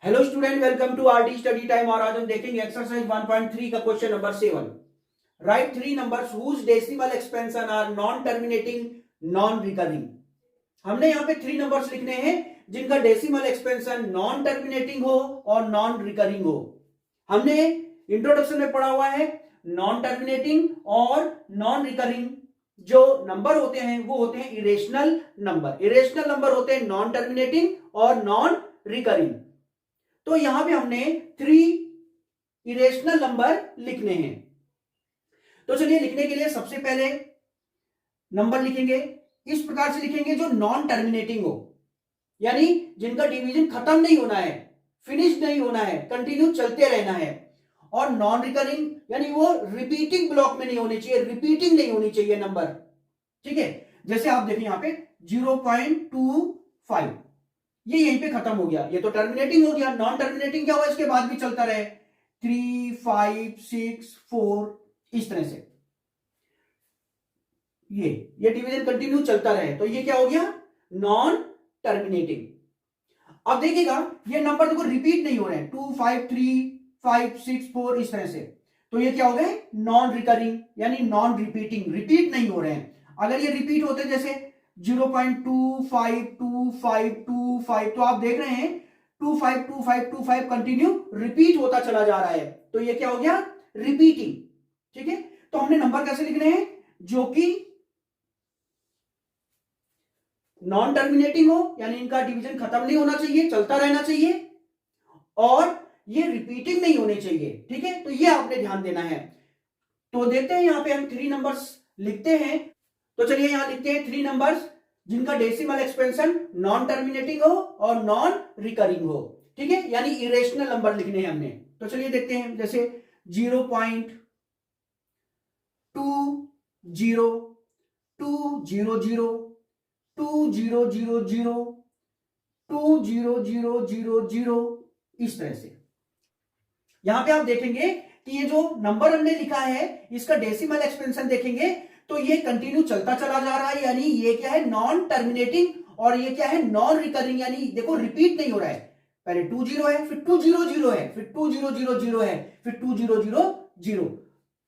Hello student, welcome to RT study time. और आज हम देखेंगे एक्सरसाइज 1.3 का question number 7। Write three numbers whose decimal expansion are non terminating non recurring. हमने यहाँ पे 3 नंबर्स लिखने हैं जिनका डेसिमल एक्सपेंशन नॉन टर्मिनेटिंग हो और नॉन रिकरिंग हो। हमने इंट्रोडक्शन में पढ़ा हुआ है नॉन टर्मिनेटिंग और नॉन रिकरिंग जो नंबर होते हैं वो होते हैं इरेशनल नंबर। इरेशनल नंबर होते हैं नॉन टर्मिनेटिंग और नॉन रिकरिंग। तो यहां पे हमने 3 इरेशनल नंबर लिखने हैं। तो चलिए लिखने के लिए सबसे पहले नंबर लिखेंगे, इस प्रकार से लिखेंगे जो नॉन टर्मिनेटिंग हो, यानी जिनका डिवीजन खत्म नहीं होना है, फिनिश नहीं होना है, कंटिन्यू चलते रहना है। और नॉन रिकरिंग यानी वो रिपीटिंग ब्लॉक में नहीं होने चाहिए, रिपीटिंग नहीं होनी चाहिए नंबर। ठीक है, जैसे आप देखें यहां पे 0.25 ये यहीं पे खत्म हो गया, ये तो टर्मिनेटिंग हो गया। नॉन टर्मिनेटिंग क्या हुआ, इसके बाद भी चलता रहे 3, 5, 6, 4 इस तरह से ये डिवीजन कंटिन्यू चलता रहे, तो ये क्या हो गया, नॉन टर्मिनेटिंग। अब देखिएगा ये नंबर देखो रिपीट नहीं हो रहे हैं, 2, 5, 3, 5, 6, 4 इस तरह से, तो ये क्या हो गए, नॉन रिकरिंग यानी नॉन रिपीटिंग, रिपीट नहीं हो रहे हैं। अगर ये रिपीट होते जैसे 0.252525, तो आप देख रहे हैं 252525 कंटिन्यू रिपीट होता चला जा रहा है, तो ये क्या हो गया, रिपीटिंग। ठीक है, तो हमने नंबर कैसे लिखने हैं, जो कि नॉन टर्मिनेटिंग हो यानी इनका डिवीजन खत्म नहीं होना चाहिए, चलता रहना चाहिए, और ये रिपीटिंग नहीं होने चाहिए। ठीक है, तो ये आपने ध्यान देना है। तो देखते हैं यहां पे हम 3 नंबर्स लिखते हैं। तो चलिए यहां लिखते हैं 3 नंबर्स जिनका डेसिमल एक्सपेंशन नॉन टर्मिनेटिंग हो और नॉन रिकरिंग हो। ठीक है, यानी इरेशनल नंबर लिखने हैं हमने। तो चलिए देखते हैं, जैसे 0.2002020002000 इस तरह से। यहां पे आप देखेंगे कि ये जो नंबर हमने लिखा है इसका डेसिमल एक्सपेंशन देखेंगे तो ये कंटिन्यू चलता चला जा रहा है, यानी ये क्या है, नॉन टर्मिनेटिंग, और ये क्या है, नॉन रिकरिंग, यानी देखो रिपीट नहीं हो रहा है। पहले 20 है, फिर 200 है, फिर 2000 है, फिर 2000।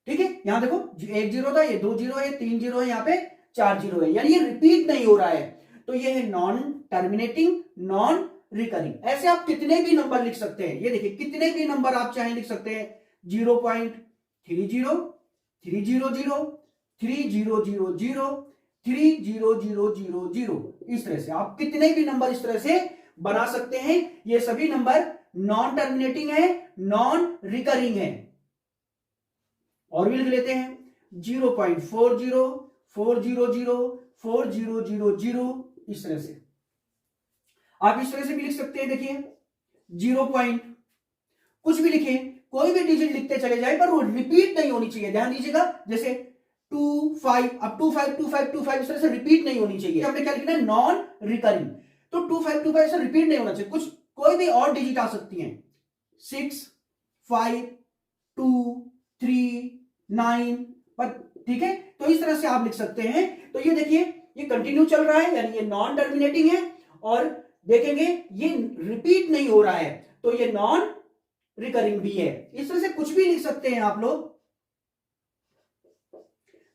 ठीक है, यहां देखो 1 0 था, ये 2 0 है, 3 0 है, यहाँ पे 4 0 है, यानी ये रिपीट नहीं हो रहा है, तो ये है नॉन टर्मिनेटिंग नॉन रिकरिंग। ऐसे आप कितने भी नंबर लिख सकते हैं, ये देखिए कितने भी नंबर आप चाहे लिख सकते हैं, 0.30, 300, 3000, 30000, इस तरह से आप कितने भी नंबर इस तरह से बना सकते हैं। ये सभी नंबर नॉन टर्मिनेटिंग है, नॉन रिकरिंग है। और भी लिख लेते हैं 0.40, 400, 4000, इस तरह से आप इस तरह से भी लिख सकते हैं। देखिए 0 पॉइंट कुछ भी लिखे, कोई भी डिजिट लिखते चले जाए पर वो रिपीट नहीं होनी चाहिए, ध्यान दीजिएगा। जैसे 2, 5, अब 2, 5, 2, 5, 2, 5 इस तरह से रिपीट नहीं होनी चाहिए। हमने क्या लिखना है, नॉन रिकरिंग। तो 2, 5, 2, 5 ऐसे रिपीट नहीं होना चाहिए, कुछ कोई भी और डिजिट आ सकती हैं, 6, 5, 2, 3, 9 पर। ठीक है, तो इस तरह से आप लिख सकते हैं। तो ये देखिए ये कंटिन्यू चल रहा है, यानी ये नॉन टर्मिनेटिंग है, और देखेंगे ये रिपीट नहीं हो रहा है, तो ये नॉन रिकरिंग भी है। इस तरह से कुछ भी लिख सकते हैं आप लोग,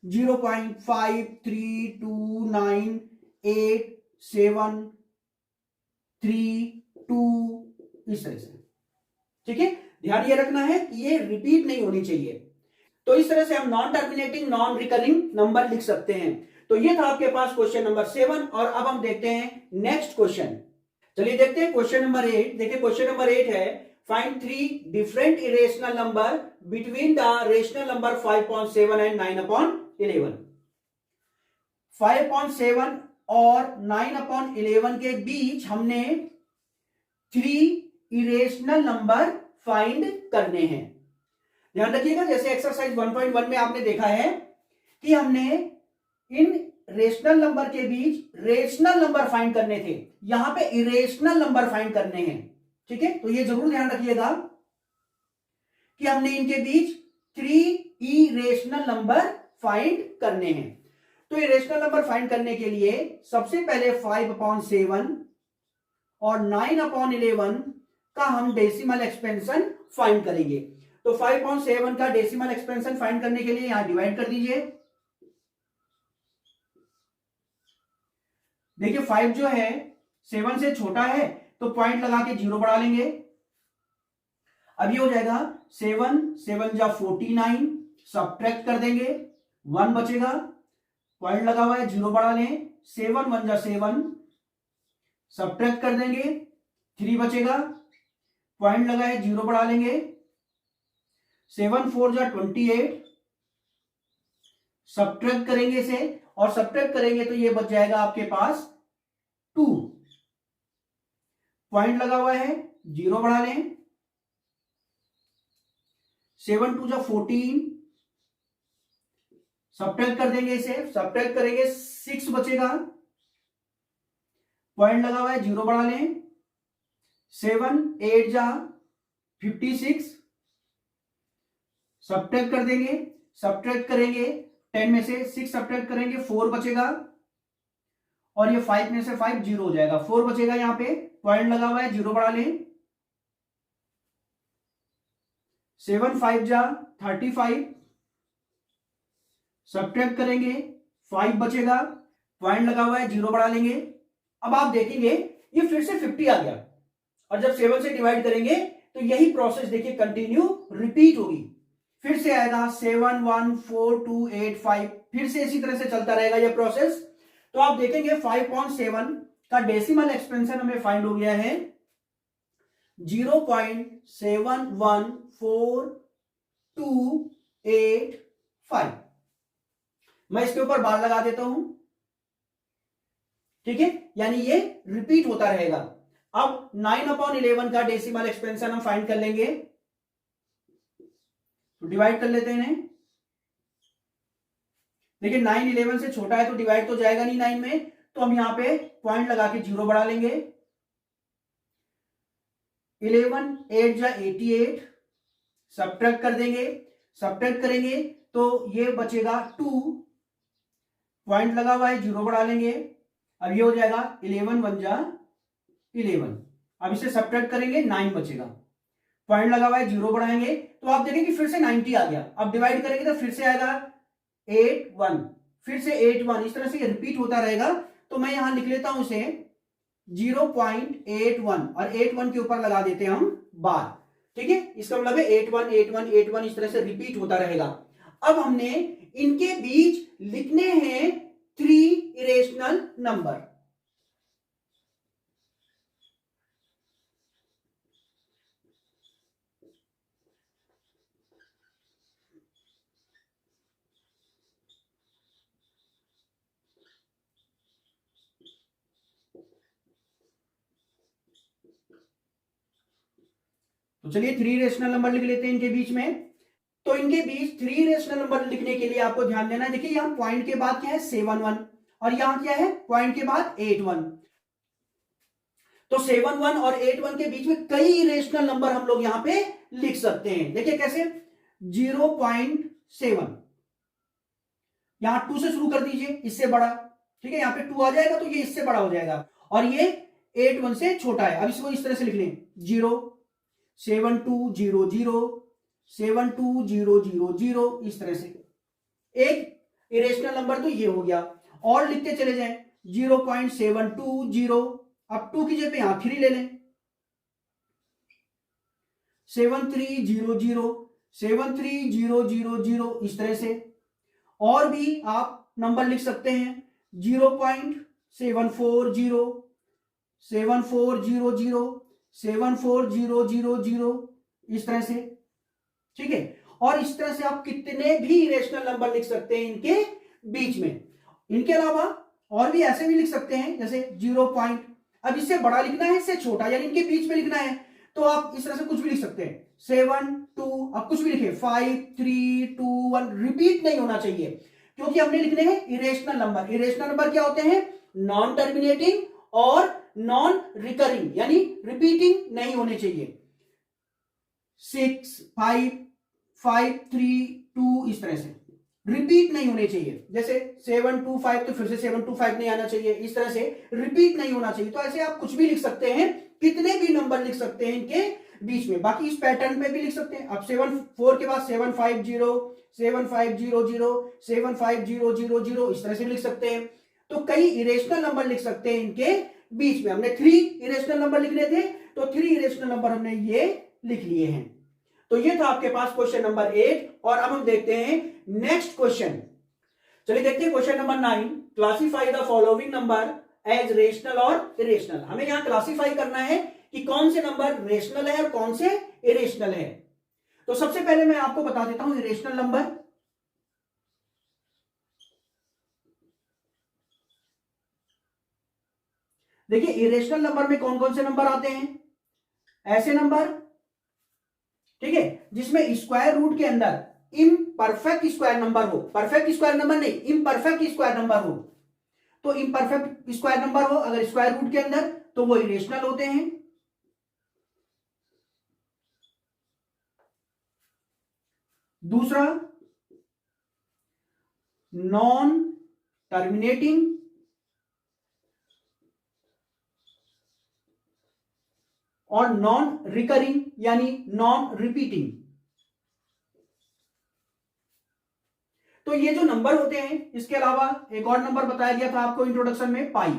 0.53298732 इस तरह से। ठीक है, ध्यान ये रखना है कि ये रिपीट नहीं होनी चाहिए। तो इस तरह से हम non terminating non recurring number लिख सकते हैं। तो ये था आपके पास क्वेश्चन नंबर 7। और अब हम देखते हैं नेक्स्ट क्वेश्चन। चलिए देखते हैं क्वेश्चन नंबर 8। देखिए क्वेश्चन नंबर 8 है, find 3 different irrational number between the rational number 5.7 and 9/11। 5.7 और 9/11 के बीच हमने 3 इरेशनल नंबर फाइंड करने हैं। ध्यान रखिएगा, जैसे एक्सरसाइज 1.1 में आपने देखा है कि हमने इन रेशनल नंबर के बीच रेशनल नंबर फाइंड करने थे, यहां पे इरेशनल नंबर फाइंड करने हैं। ठीक है, तो ये जरूर ध्यान रखिएगा कि हमने इनके बीच 3 इरेशनल नंबर फाइंड करने हैं। तो इरेशनल नंबर फाइंड करने के लिए सबसे पहले 5/7 और 9/11 का हम डेसिमल एक्सपेंशन फाइंड करेंगे। तो 5.7 का डेसिमल एक्सपेंशन फाइंड करने के लिए यहां डिवाइड कर दीजिए। देखिए 5 जो है 7 से छोटा है तो पॉइंट लगा के 0 बढ़ा लेंगे। अब ये हो जाएगा 7 7 जा 49, सब्ट्रैक्ट कर देंगे, 1 बचेगा, पॉइंट लगा हुआ है 0 बढ़ा लें, 7 1 जा 7, सब्ट्रैक्ट कर देंगे, 3 बचेगा, पॉइंट लगा है 0 बढ़ा लेंगे, 7 4 जा 28, सब्ट्रैक्ट करेंगे इसे, और सब्ट्रैक्ट करेंगे तो ये बच जाएगा आपके पास 2, पॉइंट लगा हुआ है 0 बढ़ा लें, 7 2 जा 14, सब्ट्रैक्ट कर देंगे इसे, सब्ट्रैक्ट करेंगे 6 बचेगा, पॉइंट लगा हुआ है 0 बढ़ा लें, 7 8 जा 56, सब्ट्रैक्ट कर देंगे, सब्ट्रैक्ट करेंगे 10 में से 6 सब्ट्रैक्ट करेंगे 4 बचेगा, और ये 5 में से 5 0 हो जाएगा, 4 बचेगा यहां पे, पॉइंट लगा हुआ है 0 बढ़ा लें, 7 5 जा 35, सब्ट्रैक्ट करेंगे 5 बचेगा, पॉइंट लगा हुआ है 0 बढ़ा लेंगे। अब आप देखेंगे ये फिर से 50 आ गया, और जब 7 से डिवाइड करेंगे तो यही प्रोसेस देखिए कंटिन्यू रिपीट होगी, फिर से आएगा 7 1 4 2 8 5, फिर से इसी तरह से चलता रहेगा ये प्रोसेस। तो आप देखेंगे 5.7 का डेसिमल एक्सपेंशन हमें फाइंड हो गया है 0.714285। मैं इसके ऊपर बार लगा देता हूं, ठीक है, यानी ये रिपीट होता रहेगा। अब 9/11 का डेसिमल एक्सपेंशन हम फाइंड कर लेंगे, तो डिवाइड कर लेते हैं। देखिए 9 11 से छोटा है तो डिवाइड तो जाएगा नहीं 9 में, तो हम यहां पे पॉइंट लगा के 0 बढ़ा लेंगे, 11 8 जा 88, सब्ट्रैक्ट कर देंगे, सब्ट्रैक्ट करेंगे तो ये बचेगा 2, पॉइंट लगा हुआ है 0 बढ़ा लेंगे, अब ये हो जाएगा 11 1 जा 11, अब इसे सब्ट्रैक्ट करेंगे 9 बचेगा, पॉइंट लगा हुआ है 0 बढ़ाएंगे, तो आप देखेंगे फिर से 90 आ गया। अब डिवाइड करेंगे तो फिर से आएगा 8 1, फिर से 8 1, इस तरह से ये रिपीट होता रहेगा। तो मैं यहां लिख लेता हूं इसे 0.81, और 81 के ऊपर लगा देते हैं हम बार, ठीक है, इसका मतलब है 81 81 81 इस तरह से रिपीट होता रहेगा। अब हमने इनके बीच लिखने हैं 3 इरेशनल नंबर। तो चलिए 3 रेशनल नंबर लिख लेते हैं इनके बीच में। तो इनके बीच 3 रेशनल नंबर लिखने के लिए आपको ध्यान देना है, देखिए यहां पॉइंट के बाद क्या है 7 1, और यहां क्या है पॉइंट के बाद 8 1। तो 7 1 और 8 1 के बीच में कई रेशनल नंबर हम लोग यहां पे लिख सकते हैं। देखिए कैसे, 0.7 यहां 2 से शुरू कर दीजिए, इससे बड़ा, ठीक है, यहां पे 2 आ जाएगा तो ये इससे बड़ा हो जाएगा, और ये 8 1 से छोटा है। अब इसको इस तरह से लिख लें 0 7 2 0 0 7 2 0 0 0, इस तरह से एक इरेशनल नंबर तो ये हो गया। और लिखते चले जाएं 0.720, अब 2 की जगह पे यहां 3 ले लें, 7300 73000, इस तरह से। और भी आप नंबर लिख सकते हैं 0.740 7400 74000, इस तरह से, ठीक है। और इस तरह से आप कितने भी इरेशनल नंबर लिख सकते हैं इनके बीच में। इनके अलावा और भी ऐसे भी लिख सकते हैं, जैसे 0 पॉइंट, अब इससे बड़ा लिखना है इससे छोटा, यानी इनके बीच में लिखना है तो आप इस तरह से कुछ भी लिख सकते हैं 7 2, अब कुछ भी लिखे 5 3 2 1, रिपीट नहीं होना चाहिए क्योंकि हमने लिखने हैं इरेशनल नंबर। इरेशनल नंबर क्या होते हैं, नॉन टर्मिनेटिंग और नॉन रिकरिंग, यानी रिपीटिंग नहीं होने चाहिए। 6 5 5 3 2, इस तरह से रिपीट नहीं होने चाहिए। जैसे 7 2 5 तो फिर से 7 2 5 नहीं आना चाहिए, इस तरह से रिपीट नहीं होना चाहिए। तो ऐसे आप कुछ भी लिख सकते हैं कितने भी नंबर लिख सकते हैं इनके बीच में। बाकी इस पैटर्न पे भी लिख सकते हैं। अब 7 4 के बाद 750 750 75000 इस तरह से लिख सकते हैं। तो कई इरेशनल नंबर लिख सकते हैं इनके बीच में। हमने 3 इरेशनल नंबर लिखने थे, तो 3 इरेशनल नंबर हमने ये लिख लिए हैं। तो ये था आपके पास क्वेश्चन नंबर 8। और अब हम देखते हैं नेक्स्ट क्वेश्चन। चलिए देखते हैं question number 9। Classify the following number as rational और इरेशनल। हमें यहां क्लासिफाई करना है कि कौन से नंबर रेशनल है और कौन से इरेशनल है। तो सबसे पहले मैं आपको बता देता हूं इरेशनल नंबर। देखिए इरेशनल नंबर में कौन कौन से नंबर आते हैं। ऐसे नंबर, ठीक है, जिसमें स्क्वायर रूट के अंदर इम्परफेक्ट स्क्वायर नंबर हो। परफेक्ट स्क्वायर नंबर नहीं, इम्परफेक्ट स्क्वायर नंबर हो। तो इम्परफेक्ट स्क्वायर नंबर हो अगर स्क्वायर रूट के अंदर, तो वो इरेशनल होते हैं। दूसरा, नॉन टर्मिनेटिंग और नॉन रिकरिंग यानी नॉन रिपीटिंग। तो ये जो नंबर होते हैं, इसके अलावा एक और नंबर बताया गया था आपको इंट्रोडक्शन में, पाई,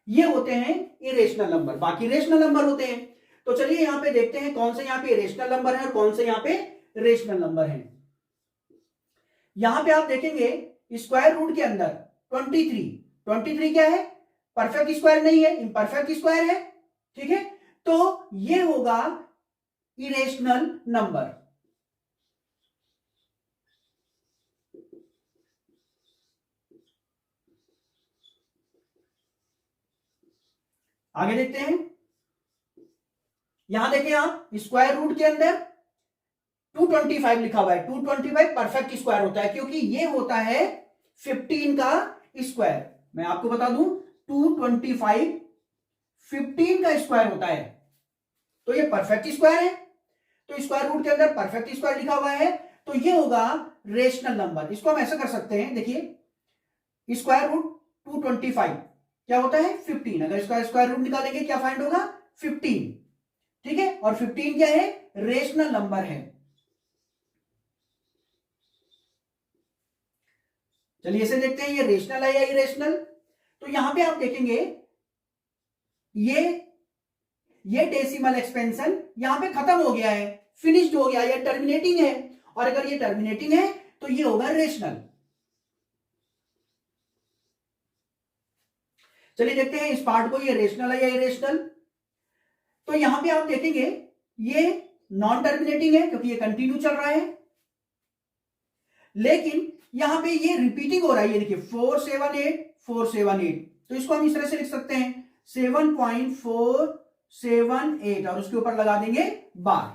ये होते हैं इरेशनल नंबर। बाकी रेशनल नंबर होते हैं। तो चलिए यहां पे देखते हैं कौन से यहां पे इरेशनल नंबर है और कौन से यहां पे रेशनल नंबर है। यहां पे आप देखेंगे स्क्वायर रूट के अंदर 23 क्या है, परफेक्ट स्क्वायर नहीं है, इम्परफेक्ट स्क्वायर है, ठीक है। तो ये होगा इरेशनल नंबर। आगे देखते हैं। यहां देखिए आप स्क्वायर रूट के अंदर 225 लिखा हुआ है। 225 परफेक्ट स्क्वायर होता है क्योंकि ये होता है 15 का स्क्वायर। मैं आपको बता दूं 225 15 का स्क्वायर होता है, तो ये परफेक्ट स्क्वायर है। तो स्क्वायर रूट के अंदर परफेक्ट स्क्वायर लिखा हुआ है, तो ये होगा रेशनल नंबर। इसको हम ऐसा कर सकते हैं, देखिए स्क्वायर रूट 225 क्या होता है 15। अगर इसका स्क्वायर रूट निकालेंगे क्या फाइंड होगा 15, ठीक है। और 15 क्या है, रेशनल नंबर है। चलिए इसे देखते हैं, ये रेशनल है या इरेशनल। तो यहां पे आप देखेंगे ये डेसिमल एक्सपेंशन यहां पे खत्म हो गया है, फिनिश्ड हो गया, ये टर्मिनेटिंग है। और अगर ये टर्मिनेटिंग है तो ये होगा रेशनल। चलिए देखते हैं इस पार्ट को, ये रेशनल है या इरेशनल। तो यहां पे आप देखेंगे ये नॉन टर्मिनेटिंग है क्योंकि ये कंटिन्यू चल रहा है, लेकिन यहां पे ये रिपीटिंग हो रहा है। ये देखिए 478 तो इसको हम इस तरह से लिख सकते हैं 7.478 और उसके ऊपर लगा देंगे बार।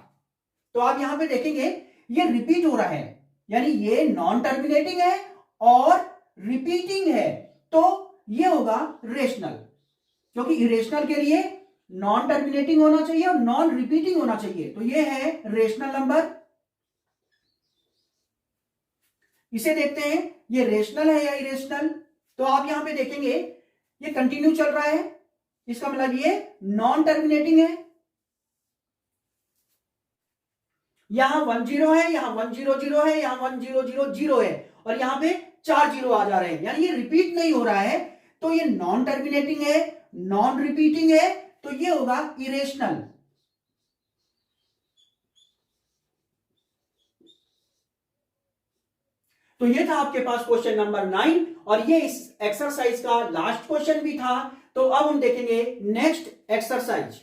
तो आप यहां पे देखेंगे ये रिपीट हो रहा है, यानी ये नॉन टर्मिनेटिंग है और रिपीटिंग है, तो ये होगा रेशनल। क्योंकि इरेशनल के लिए नॉन टर्मिनेटिंग होना चाहिए और नॉन रिपीटिंग होना चाहिए, तो ये है रेशनल नंबर। इसे देखते हैं ये रेशनल है या इरेशनल। तो आप यहां पे देखेंगे ये कंटिन्यू चल रहा है, इसका मतलब ये नॉन टर्मिनेटिंग है। यहां 10 है, यहां 100 है, यहां 1000 है और यहां पे 4 जीरो आ जा रहे हैं, यानी ये रिपीट नहीं हो रहा है। तो ये नॉन टर्मिनेटिंग है, नॉन रिपीटिंग है, तो ये होगा इरेशनल। तो ये था आपके पास क्वेश्चन नंबर 9 और ये इस एक्सरसाइज का लास्ट क्वेश्चन भी था। तो अब हम देखेंगे नेक्स्ट एक्सरसाइज।